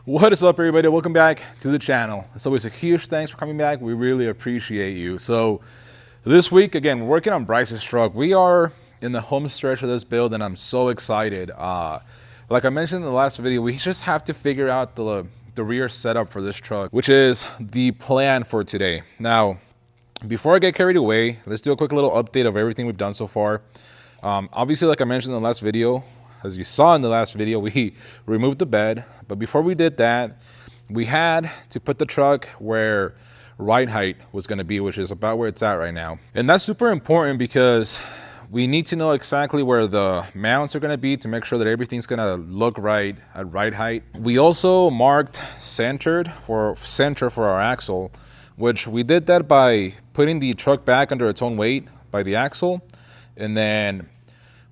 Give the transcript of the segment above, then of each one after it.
What is up, everybody? Welcome back to the channel. It's always a huge thanks for coming back. We really appreciate you. So this week, again, we're working on Bryce's truck. We are in the home stretch of this build, and I'm so excited. Like I mentioned in the last video, we just have to figure out the rear setup for this truck, which is the plan for today. Now, before I get carried away, let's do a quick little update of everything we've done so far. Obviously, like I mentioned in the last video, as you saw in the last video, we removed the bed. But before we did that, we had to put the truck where ride height was going to be, which is about where it's at right now. And that's super important because we need to know exactly where the mounts are going to be to make sure that everything's going to look right at ride height. We also marked center for our axle, which we did that by putting the truck back under its own weight by the axle. And then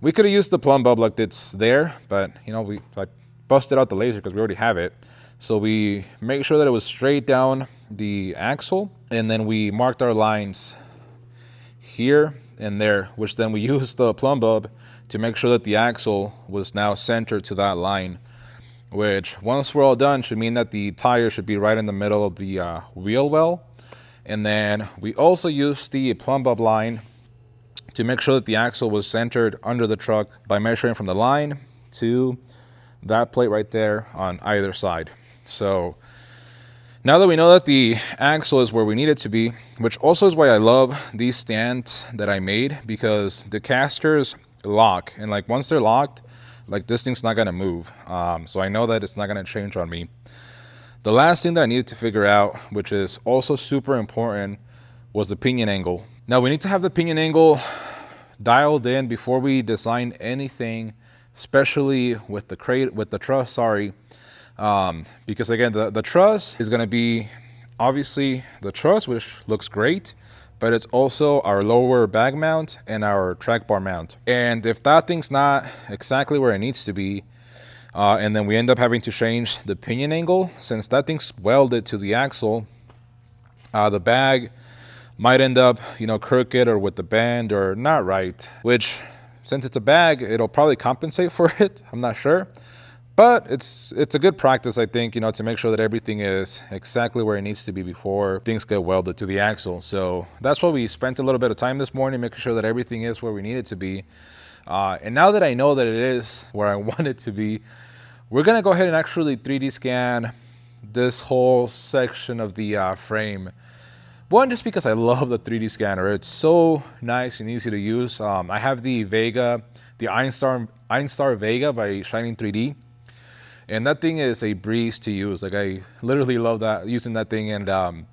we could have used the plumb bob like it's there, but you know, we like busted out the laser because we already have it. So we make sure that it was straight down the axle, and then we marked our lines here and there, which then we used the plumb bob to make sure that the axle was now centered to that line, which once we're all done should mean that the tire should be right in the middle of the wheel well. And then we also used the plumb bob line to make sure that the axle was centered under the truck by measuring from the line to that plate right there on either side. So now that we know that the axle is where we need it to be, which also is why I love these stands that I made, because the casters lock, and like once they're locked, like this thing's not gonna move. So I know that it's not gonna change on me. The last thing that I needed to figure out, which is also super important, was the pinion angle. Now we need to have the pinion angle dialed in before we design anything, especially with the truss, because again, the truss is going to be obviously the truss, which looks great, but it's also our lower bag mount and our track bar mount. And if that thing's not exactly where it needs to be, and then we end up having to change the pinion angle, since that thing's welded to the axle, the bag might end up, you know, crooked or with the bend or not right, which since it's a bag, it'll probably compensate for it. I'm not sure, but it's a good practice, I think, you know, to make sure that everything is exactly where it needs to be before things get welded to the axle. So that's why we spent a little bit of time this morning making sure that everything is where we need it to be. And now that I know that it is where I want it to be, we're gonna go ahead and actually 3D scan this whole section of the frame. One, just because I love the 3D scanner. It's so nice and easy to use. I have the Vega, the Einstar Vega by Shining 3D. And that thing is a breeze to use. Like, I literally love that, using that thing, and I'm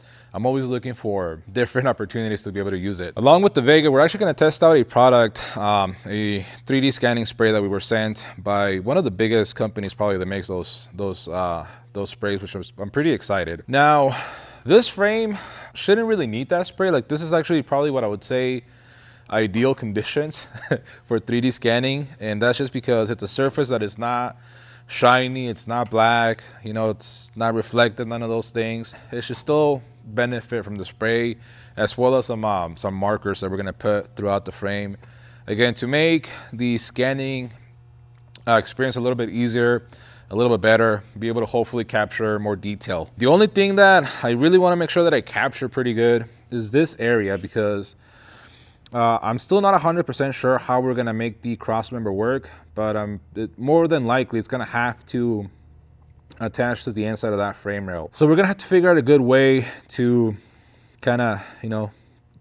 always looking for different opportunities to be able to use it. Along with the Vega, we're actually gonna test out a product, a 3D scanning spray that we were sent by one of the biggest companies probably that makes those sprays, which I'm pretty excited. Now, this frame shouldn't really need that spray. Like, this is actually probably what I would say ideal conditions for 3D scanning, and that's just because it's a surface that is not shiny, it's not black, you know, it's not reflected, none of those things. It should still benefit from the spray, as well as some markers that we're gonna put throughout the frame, again, to make the scanning experience a little bit easier, a little bit better, be able to hopefully capture more detail. The only thing that I really want to make sure that I capture pretty good is this area, because I'm still not 100% sure how we're going to make the cross member work, but more than likely it's going to have to attach to the inside of that frame rail. So we're going to have to figure out a good way to kind of, you know,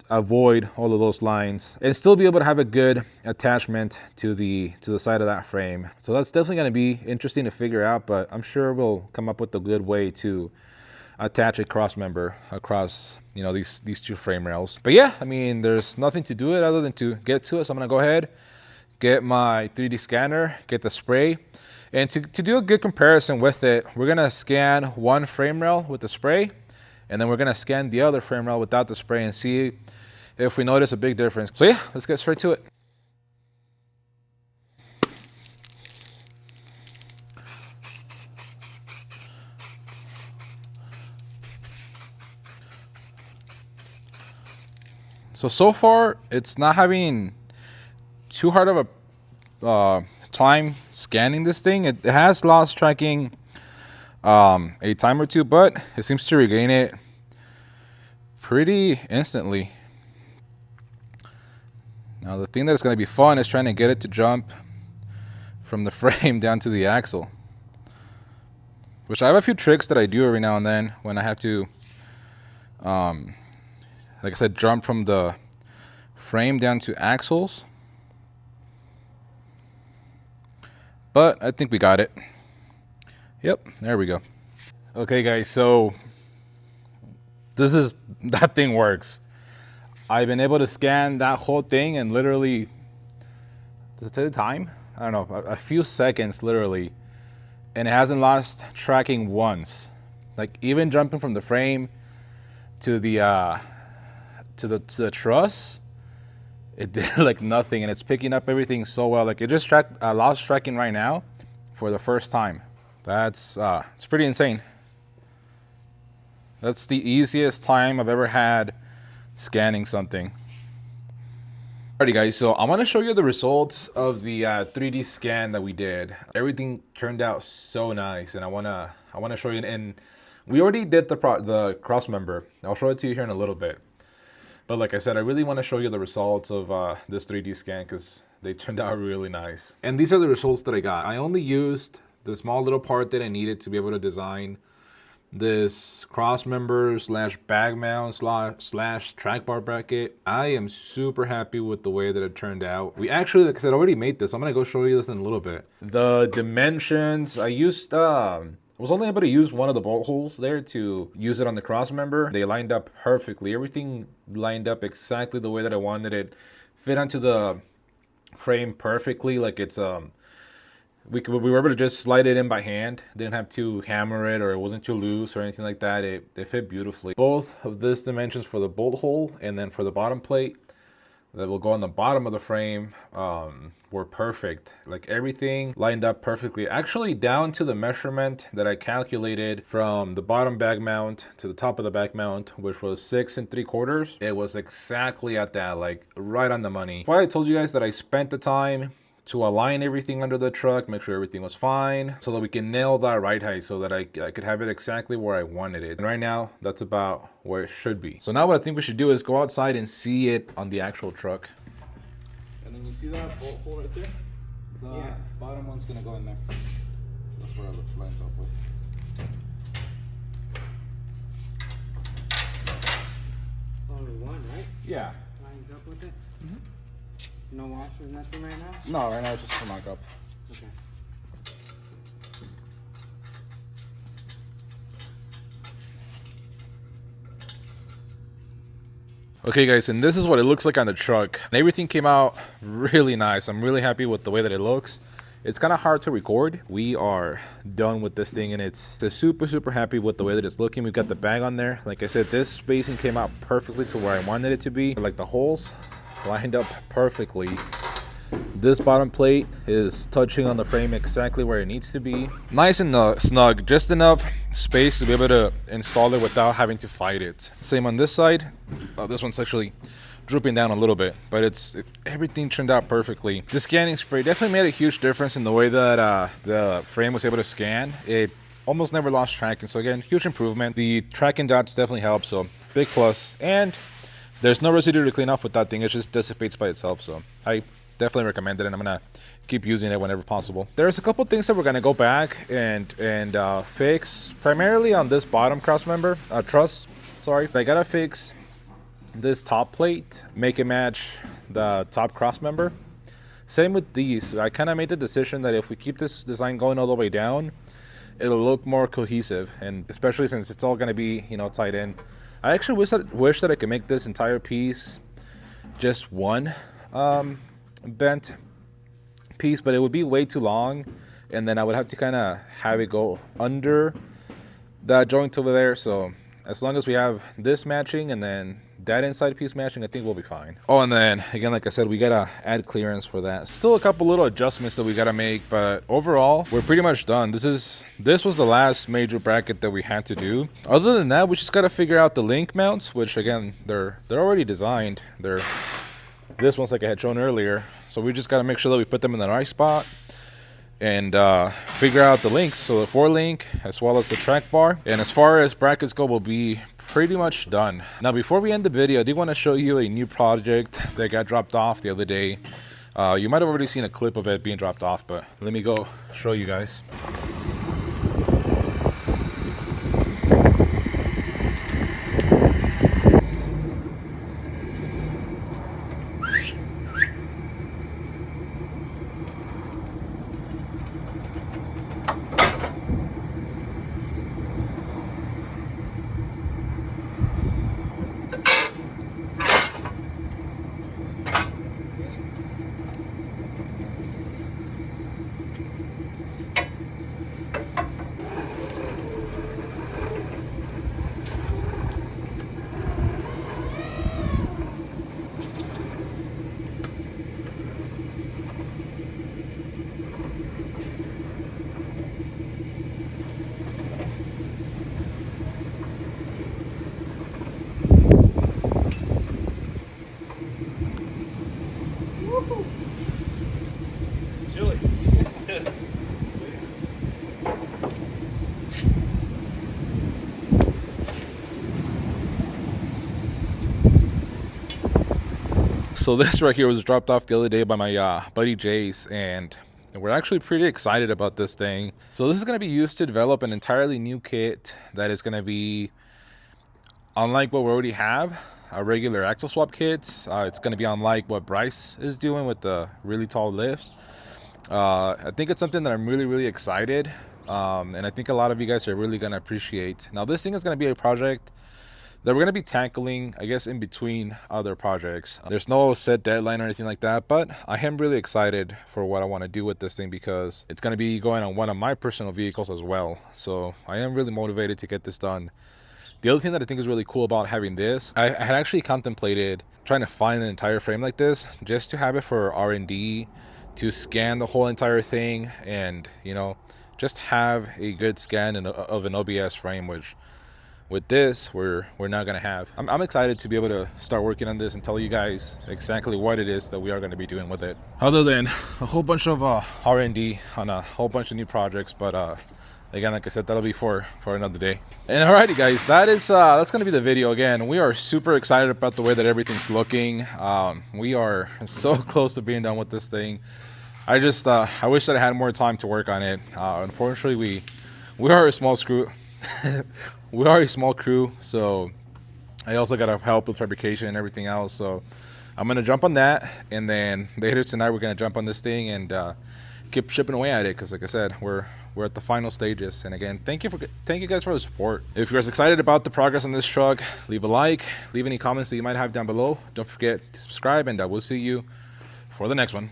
avoid all of those lines and still be able to have a good attachment to the side of that frame. So that's definitely going to be interesting to figure out, but I'm sure we'll come up with a good way to attach a cross member across, you know, these two frame rails. But yeah, I mean, there's nothing to do it other than to get to it. So I'm going to go ahead, get my 3D scanner, get the spray, and to do a good comparison with it, we're going to scan one frame rail with the spray, and then we're going to scan the other frame rail without the spray and see if we notice a big difference. So yeah, let's get straight to it. So far, it's not having too hard of a time scanning this thing. It has lost tracking a time or two, but it seems to regain it pretty instantly. Now the thing that is going to be fun is trying to get it to jump from the frame down to the axle, which I have a few tricks that I do every now and then when I have to, like I said, jump from the frame down to axles. But I think we got it. Yep, there we go. Okay guys, so that thing works. I've been able to scan that whole thing in literally, does it tell the time? I don't know, a few seconds literally. And it hasn't lost tracking once. Like even jumping from the frame to the truss, it did like nothing, and it's picking up everything so well. Like it just lost tracking right now for the first time. That's it's pretty insane. That's the easiest time I've ever had scanning something. Alrighty guys, so I'm gonna show you the results of the 3D scan that we did. Everything turned out so nice, and I wanna show you. And we already did the cross member. I'll show it to you here in a little bit. But like I said, I really want to show you the results of this 3D scan because they turned out really nice. And these are the results that I got. I only used the small little part that I needed to be able to design this cross member slash bag mount slash track bar bracket. I am super happy with the way that it turned out. We actually, like I said, already made this. I'm gonna go show you this in a little bit. The dimensions, I used I was only able to use one of the bolt holes there to use it on the cross member. They lined up perfectly. Everything lined up exactly the way that I wanted it. Fit onto the frame perfectly. Like it's we were able to just slide it in by hand. Didn't have to hammer it, or it wasn't too loose or anything like that. It fit beautifully. Both of these dimensions for the bolt hole and then for the bottom plate that will go on the bottom of the frame were perfect. Like everything lined up perfectly, actually down to the measurement that I calculated from the bottom bag mount to the top of the back mount, which was 6 3/4. It was exactly at that, like right on the money. Why I told you guys that I spent the time to align everything under the truck, make sure everything was fine, so that we can nail that ride height, so that I could have it exactly where I wanted it. And right now, that's about where it should be. So now what I think we should do is go outside and see it on the actual truck. And then you see that bolt hole right there? The bottom one's gonna go in there. That's where it lines up with. Only one, right? Yeah. Lines up with it? Mm-hmm. No washer, nothing right now? No, right now it's just for mock-up. Okay. Okay guys, and this is what it looks like on the truck. And everything came out really nice. I'm really happy with the way that it looks. It's kind of hard to record. We are done with this thing, and it's super happy with the way that it's looking. We got the bag on there. Like I said, this spacing came out perfectly to where I wanted it to be. Like the holes lined up perfectly. This bottom plate is touching on the frame exactly where it needs to be. Nice and snug, just enough space to be able to install it without having to fight it. Same on this side. This one's actually drooping down a little bit, but everything turned out perfectly. The scanning spray definitely made a huge difference in the way that the frame was able to scan. It almost never lost tracking, so again, huge improvement. The tracking dots definitely help, so big plus. And there's no residue to clean off with that thing. It just dissipates by itself, so I definitely recommend it, and I'm gonna keep using it whenever possible. There's a couple things that we're gonna go back and fix, primarily on this bottom cross member truss. Sorry, I gotta fix this top plate, make it match the top cross member. Same with these. I kind of made the decision that if we keep this design going all the way down, it'll look more cohesive, and especially since it's all gonna be, you know, tied in. I actually wish that I could make this entire piece just one bent piece, but it would be way too long, and then I would have to kind of have it go under that joint over there. So as long as we have this matching and then that inside piece matching, I think we'll be fine. Oh, and then again, like I said, we gotta add clearance for that. Still a couple little adjustments that we gotta make, but overall we're pretty much done. This was the last major bracket that we had to do. Other than that, we just gotta figure out the link mounts, which again, they're already designed. This one's like I had shown earlier, so we just got to make sure that we put them in the right spot. and figure out the links. So the 4 link as well as the track bar. And as far as brackets go, we'll be pretty much done. Now, before we end the video, I do want to show you a new project that got dropped off the other day. You might have already seen a clip of it being dropped off, but let me go show you guys. It's chilly. So this right here was dropped off the other day by my buddy Jace, and we're actually pretty excited about this thing. So this is going to be used to develop an entirely new kit that is going to be unlike what we already have, our regular axle swap kits. It's going to be unlike what Bryce is doing with the really tall lifts. I think it's something that I'm really excited, and I think a lot of you guys are really going to appreciate. Now this thing is going to be a project that we're going to be tackling, I guess, in between other projects. There's no set deadline or anything like that, but I am really excited for what I want to do with this thing because it's going to be going on one of my personal vehicles as well. So I am really motivated to get this done. The other thing that I think is really cool about having this, I had actually contemplated trying to find an entire frame like this just to have it for R&D, to scan the whole entire thing, and you know, just have a good scan of an OBS frame, which with this we're not gonna have. I'm excited to be able to start working on this and tell you guys exactly what it is that we are going to be doing with it, other than a whole bunch of R&D on a whole bunch of new projects. But again, like I said, that'll be for another day. And alrighty guys, that's gonna be the video. Again, we are super excited about the way that everything's looking. We are so close to being done with this thing. I just I wish that I had more time to work on it. Unfortunately, we are a small crew. We are a small crew, so I also gotta help with fabrication and everything else. So I'm gonna jump on that, and then later tonight we're gonna jump on this thing and keep chipping away at it, because like I said, we're at the final stages. And again, thank you guys for the support. If you're excited about the progress on this truck, leave a like, leave any comments that you might have down below. Don't forget to subscribe, and I will see you for the next one.